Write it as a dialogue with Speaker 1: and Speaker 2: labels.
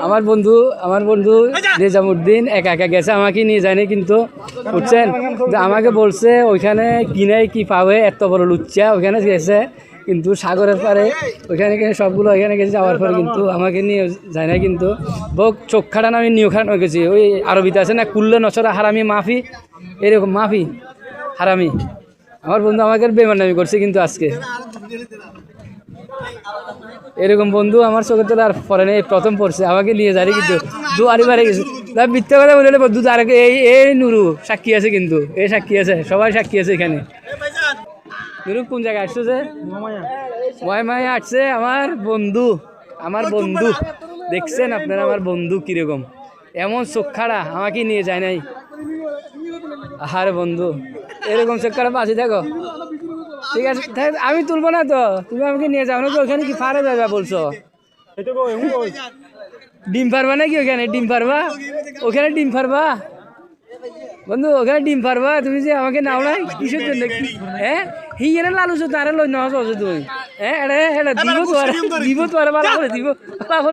Speaker 1: আমার বন্ধু নিজামুদ্দিন একা একা গেছে, আমাকে নিয়ে যায়নি কিন্তু, বুঝছেন? আমাকে বলছে ওইখানে কিনে কি পাবে, এত বড় লুচ্চা ওইখানে গেছে কিন্তু সাগরের পারে, ওইখানে সবগুলো ওইখানে গেছে, যাওয়ার পরে কিন্তু আমাকে নিয়ে যায় না কিন্তু। বক চোখ খাটান আমি নিউ খাটানো গেছি, ওই আরবিতে আছে না, কুল্লে নছরা হারামি মাফি, এরকম মাফি হারামি। আমার বন্ধু আমাকে বেমানামি করছে কিন্তু আজকে। এরকম বন্ধু আমার চোখে তোলা আর পরে নেই, প্রথম পড়ছে, আমাকে নিয়ে যায় কিন্তু দুয়ারি বারে গেছে। মিথ্যা কথা বলে বন্ধু, আর এই নুরু সাক্ষী আছে কিন্তু, এই সাক্ষী আছে, সবাই সাক্ষী আছে এখানে। নুরু কোন জায়গায় আসছো যে? ময়মায়া আসছে আমার বন্ধু দেখছেন আপনারা আমার বন্ধু কিরকম, এমন চোখ খাড়া, আমাকে নিয়ে যায় নাই। আরে বন্ধু এরকম চোখ খাড়া বাঁচি দেখো, ঠিক আছে আমি তুলবো না তো, তুমি আমাকে নিয়ে যাও না তো, ওখানে কি ফারে যাবে বলছো? ডিম পারবা নাকি ওখানে? ডিম পারবা ওখানে? ডিম পারবা বন্ধু ওখানে? ডিম পারবা তুমি যে আমাকে নাও নাই কিসের জন্য? হ্যাঁ হিগেনে লালুছো তারে লই নেওয়া তুমি, হ্যাঁ এটা দিব তো, দিব তো আর ভালো করে দিব।